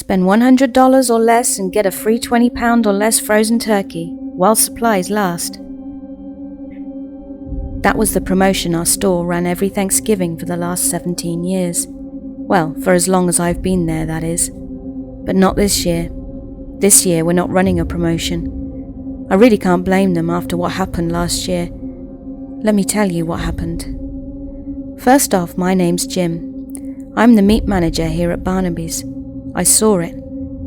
Spend $100 or less and get a free £20 or less frozen turkey while supplies last. That was the promotion our store ran every Thanksgiving for the last 17 years. Well, for as long as I've been there, that is. But not this year. This year we're not running a promotion. I really can't blame them after what happened last year. Let me tell you what happened. First off, my name's Jim. I'm the meat manager here at Barnaby's. I saw it,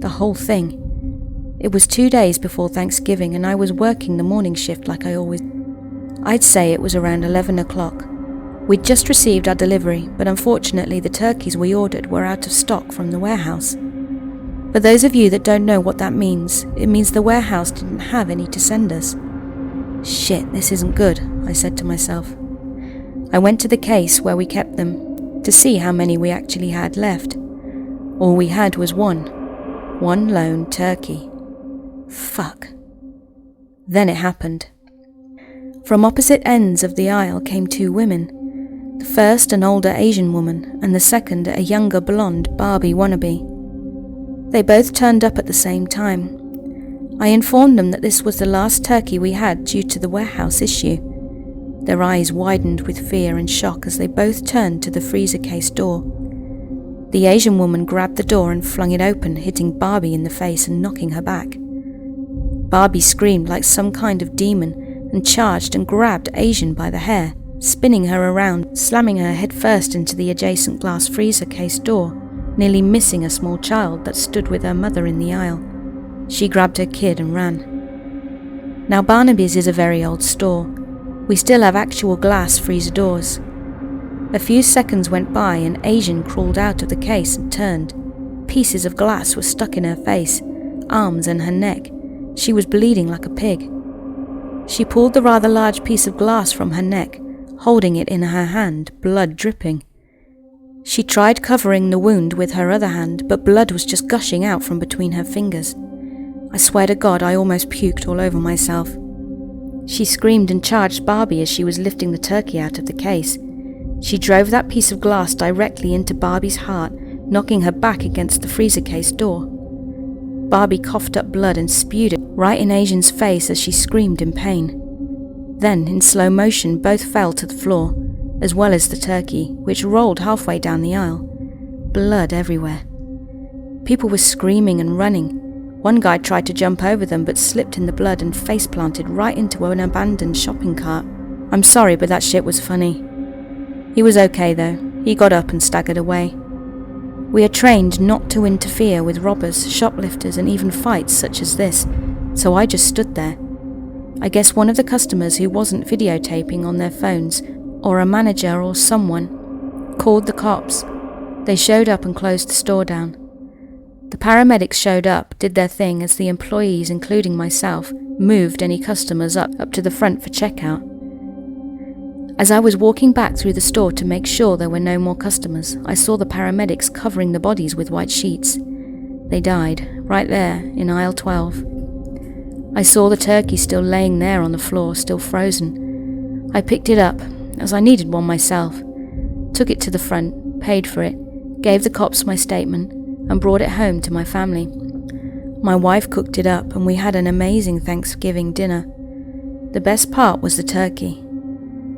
the whole thing. It was 2 days before Thanksgiving and I was working the morning shift like I always. I'd say it was around 11 o'clock. We'd just received our delivery, but unfortunately the turkeys we ordered were out of stock from the warehouse. For those of you that don't know what that means, it means the warehouse didn't have any to send us. Shit, this isn't good, I said to myself. I went to the case where we kept them to see how many we actually had left. All we had was one lone turkey. Fuck. Then it happened. From opposite ends of the aisle came two women. The first an older Asian woman and the second a younger blonde Barbie wannabe. They both turned up at the same time. I informed them that this was the last turkey we had due to the warehouse issue. Their eyes widened with fear and shock as they both turned to the freezer case door. The Asian woman grabbed the door and flung it open, hitting Barbie in the face and knocking her back. Barbie screamed like some kind of demon and charged and grabbed Asian by the hair, spinning her around, slamming her head first into the adjacent glass freezer case door, nearly missing a small child that stood with her mother in the aisle. She grabbed her kid and ran. Now Barnaby's is a very old store. We still have actual glass freezer doors. A few seconds went by and Asian crawled out of the case and turned. Pieces of glass were stuck in her face, arms and her neck. She was bleeding like a pig. She pulled the rather large piece of glass from her neck, holding it in her hand, blood dripping. She tried covering the wound with her other hand, but blood was just gushing out from between her fingers. I swear to God, I almost puked all over myself. She screamed and charged Barbie as she was lifting the turkey out of the case. She drove that piece of glass directly into Barbie's heart, knocking her back against the freezer case door. Barbie coughed up blood and spewed it right in Asian's face as she screamed in pain. Then, in slow motion, both fell to the floor, as well as the turkey, which rolled halfway down the aisle. Blood everywhere. People were screaming and running. One guy tried to jump over them but slipped in the blood and face-planted right into an abandoned shopping cart. I'm sorry, but that shit was funny. He was okay though. He got up and staggered away. We are trained not to interfere with robbers, shoplifters and even fights such as this, so I just stood there. I guess one of the customers who wasn't videotaping on their phones, or a manager or someone, called the cops. They showed up and closed the store down. The paramedics showed up, did their thing as the employees, including myself, moved any customers up to the front for checkout. As I was walking back through the store to make sure there were no more customers, I saw the paramedics covering the bodies with white sheets. They died, right there, in aisle 12. I saw the turkey still laying there on the floor, still frozen. I picked it up, as I needed one myself, took it to the front, paid for it, gave the cops my statement, and brought it home to my family. My wife cooked it up, and we had an amazing Thanksgiving dinner. The best part was the turkey.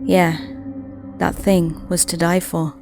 Yeah, that thing was to die for.